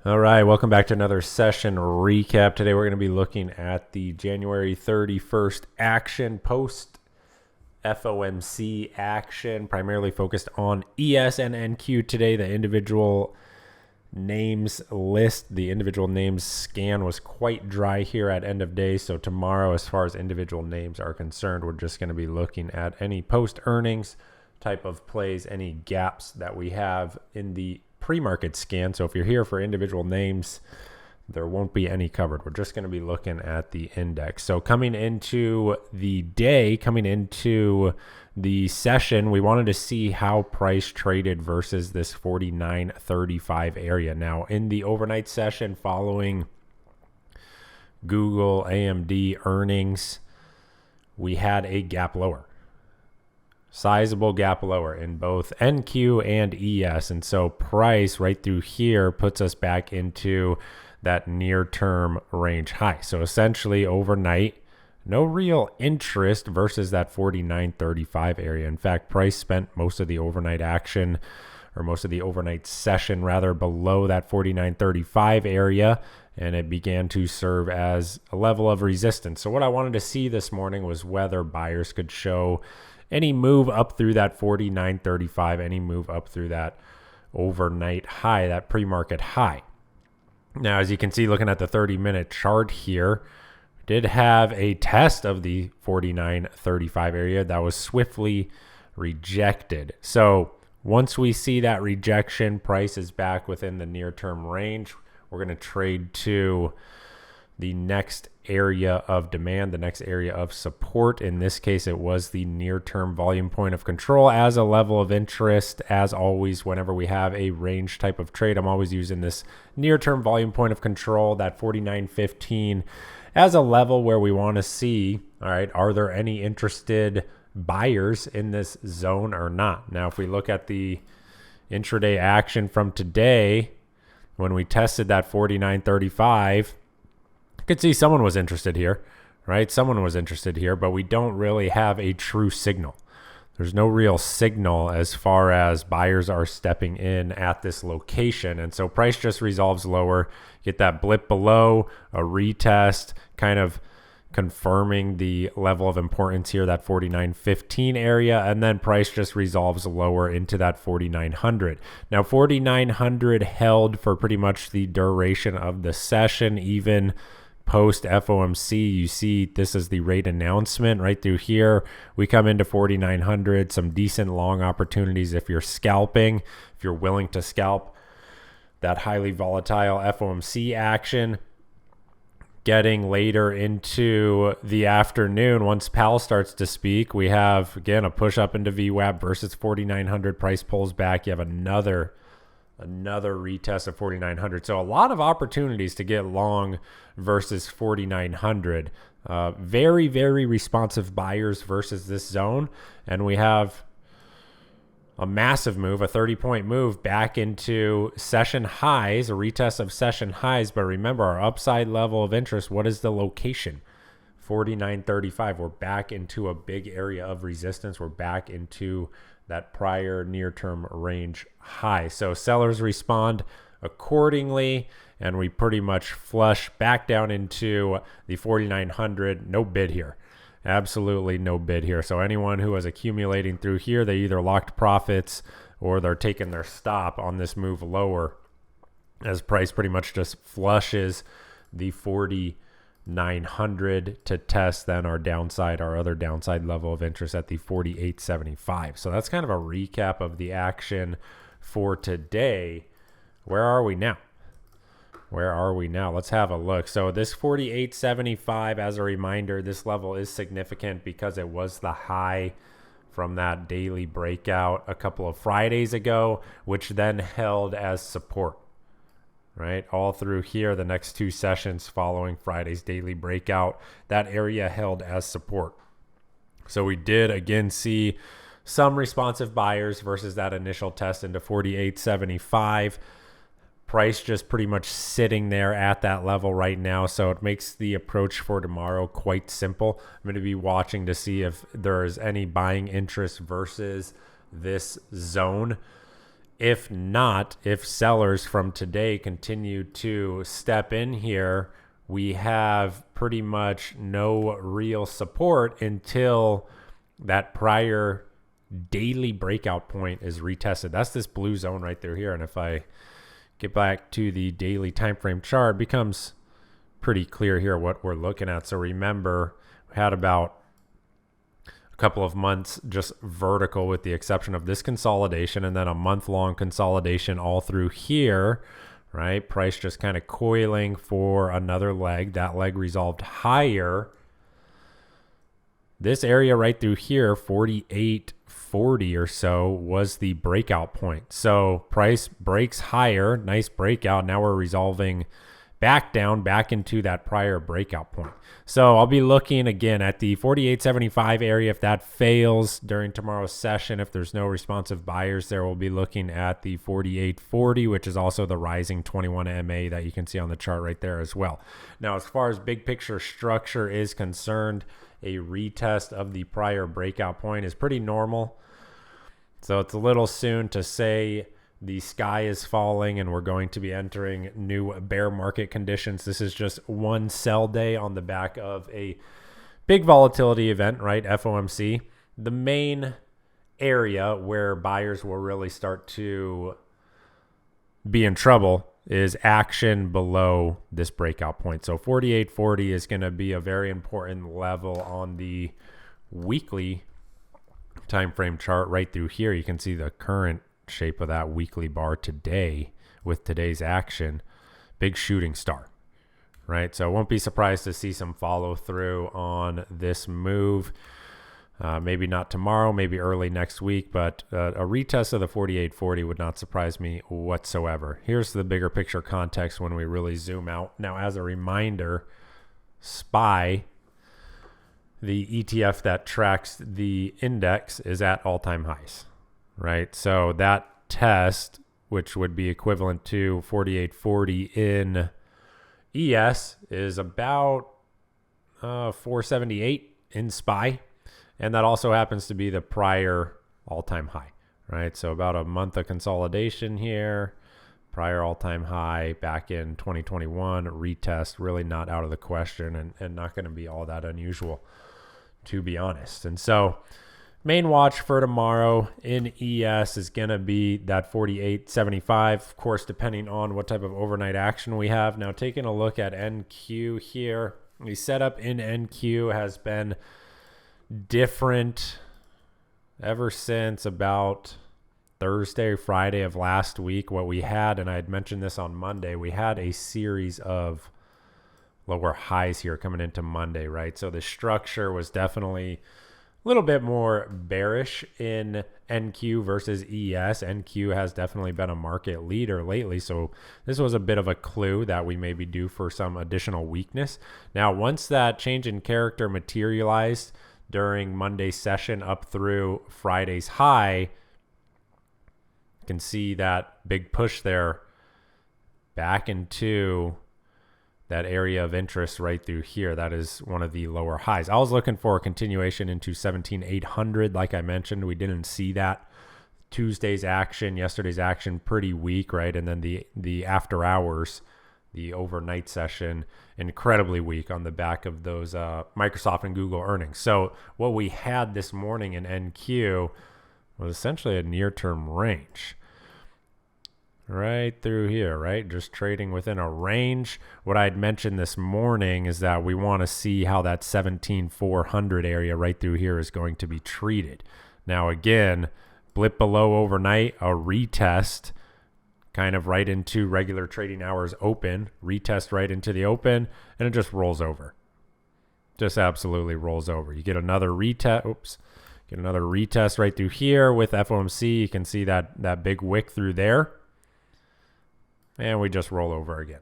All right, welcome back to another session recap. Today we're going to be looking at the January 31st action, post FOMC action, primarily focused on ES and NQ today. The individual names list, the individual names scan was quite dry here at end of day. So tomorrow, as far as individual names are concerned, we're just going to be looking at any post earnings type of plays, any gaps that we have in the pre-market scan. So if you're here for individual names, there won't be any covered. We're just going to be looking at the index. So coming into the day, coming into the session, we wanted to see how price traded versus this 49.35 area. Now in the overnight session following Google, AMD earnings, we had a gap lower. Sizable gap lower in both NQ and ES. And so price right through here puts us back into that near-term range high. So essentially overnight, no real interest versus that 49.35 area. In fact, price spent most of the overnight action, or most of the overnight session rather, below that 49.35 area, and it began to serve as a level of resistance. So what I wanted to see this morning was whether buyers could show any move up through that 49.35, any move up through that overnight high, that pre-market high. Now, as you can see, looking at the 30-minute chart here, did have a test of the 49.35 area that was swiftly rejected. So once we see that rejection, price is back within the near-term range. We're going to trade to the next area of demand, the next area of support. In this case, it was the near-term volume point of control as a level of interest. As always, whenever we have a range type of trade, I'm always using this near-term volume point of control, that 49.15, as a level where we want to see, all right, are there any interested buyers in this zone or not? Now, if we look at the intraday action from today, when we tested that 49.35, could see someone was interested here, right? Someone was interested here, but we don't really have a true signal. There's no real signal as far as buyers are stepping in at this location. And so price just resolves lower, get that blip below, a retest, kind of confirming the level of importance here, that 49.15 area, and then price just resolves lower into that 4900. Now 4900 held for pretty much the duration of the session, even post FOMC. You see this is the rate announcement right through here. We come into 4900, some decent long opportunities if you're scalping, if you're willing to scalp that highly volatile FOMC action. Getting later into the afternoon, once Powell starts to speak, we have again a push up into VWAP versus 4900. Price pulls back. You have another retest of 4900. So a lot of opportunities to get long versus 4900. Very, very responsive buyers versus this zone. And we have a massive move, a 30-point move back into session highs, a retest of session highs. But remember, our upside level of interest, what is the location? 49.35. We're back into a big area of resistance. We're back into that prior near-term range high. So sellers respond accordingly, and we pretty much flush back down into the 4900. No bid here. Absolutely no bid here. So anyone who is accumulating through here, they either locked profits or they're taking their stop on this move lower as price pretty much just flushes the 4900 to test then our downside, our other downside level of interest at the 48.75. So that's kind of a recap of the action for today. Where are we now? Let's have a look. So this 48.75, as a reminder, this level is significant because it was the high from that daily breakout a couple of Fridays ago, which then held as support, right? All through here, the next two sessions following Friday's daily breakout, that area held as support. So we did again see some responsive buyers versus that initial test into 48.75. Price just pretty much sitting there at that level right now. So it makes the approach for tomorrow quite simple. I'm going to be watching to see if there is any buying interest versus this zone. If not, if sellers from today continue to step in here, we have pretty much no real support until that prior daily breakout point is retested. That's this blue zone right there here. And if I get back to the daily time frame chart, it becomes pretty clear here what we're looking at. So remember, we had about a couple of months just vertical with the exception of this consolidation, and then a month-long consolidation all through here, right? Price just kind of coiling for another leg. That leg resolved higher. This area right through here, 48.40 or so, was the breakout point. So price breaks higher, nice breakout. Now we're resolving back down, back into that prior breakout point. So I'll be looking again at the 48.75 area. If that fails during tomorrow's session, if there's no responsive buyers there, we'll be looking at the 48.40, which is also the rising 21 MA that you can see on the chart right there as well. Now, as far as big picture structure is concerned, a retest of the prior breakout point is pretty normal. So it's a little soon to say the sky is falling and we're going to be entering new bear market conditions. This is just one sell day on the back of a big volatility event, right? FOMC. The main area where buyers will really start to be in trouble is action below this breakout point. So 48.40 is going to be a very important level on the weekly time frame chart right through here. You can see the current shape of that weekly bar today with today's action. Big shooting star, right? So I won't be surprised to see some follow through on this move. Maybe not tomorrow, maybe early next week, but a retest of the 48.40 would not surprise me whatsoever. Here's the bigger picture context when we really zoom out. Now, as a reminder, SPY, the ETF that tracks the index, is at all-time highs, right? So that test, which would be equivalent to 48.40 in ES, is about 478 in SPY. And that also happens to be the prior all-time high, right? So about a month of consolidation here, prior all-time high back in 2021, retest, really not out of the question and not going to be all that unusual, to be honest. And so main watch for tomorrow in ES is going to be that 48.75, of course, depending on what type of overnight action we have. Now, taking a look at NQ here, the setup in NQ has been different ever since about Thursday or Friday of last week. What we had, and I had mentioned this on Monday, we had a series of lower highs here coming into Monday, right? So the structure was definitely a little bit more bearish in NQ versus ES. NQ has definitely been a market leader lately, so this was a bit of a clue that we may be due for some additional weakness. Now, once that change in character materialized during Monday's session up through Friday's high, you can see that big push there back into that area of interest right through here. That is one of the lower highs. I was looking for a continuation into 17,800. Like I mentioned, we didn't see that. Tuesday's action, yesterday's action, pretty weak, right? And then the after hours, the overnight session, incredibly weak on the back of those Microsoft and Google earnings. So what we had this morning in NQ was essentially a near-term range right through here, right? Just trading within a range. What I'd mentioned this morning is that we want to see how that 17,400 area right through here is going to be treated. Now, again, blip below overnight, a retest kind of right into regular trading hours open, retest right into the open, and it just rolls over. Just absolutely rolls over. You get another retest. Get another retest right through here with FOMC. You can see that big wick through there. And we just roll over again.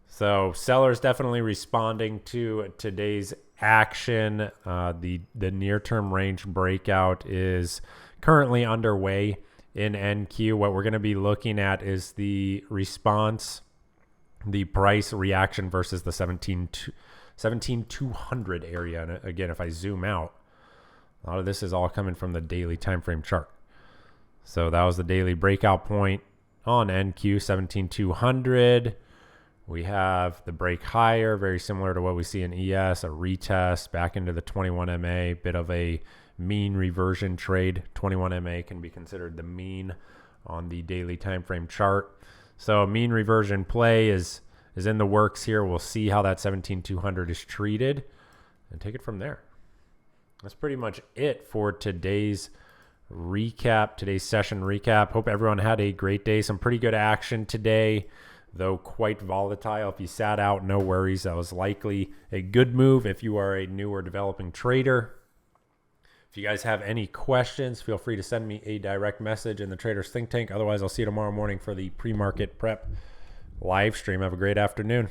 So sellers definitely responding to today's action. The near-term range breakout is currently underway in NQ. What we're going to be looking at is the response, the price reaction versus the 17,200 area. And again, if I zoom out, a lot of this is all coming from the daily time frame chart. So that was the daily breakout point on NQ 17,200. We have the break higher, very similar to what we see in ES, a retest back into the 21 MA, bit of a mean reversion trade. 21 MA can be considered the mean on the daily time frame chart. So a mean reversion play is in the works here. We'll see how that 17,200 is treated and take it from there. That's pretty much it for today's recap, today's session recap. Hope everyone had a great day. Some pretty good action today, though quite volatile. If you sat out, no worries. That was likely a good move if you are a new or developing trader. If you guys have any questions, feel free to send me a direct message in the Traders Think Tank. Otherwise, I'll see you tomorrow morning for the pre-market prep live stream. Have a great afternoon.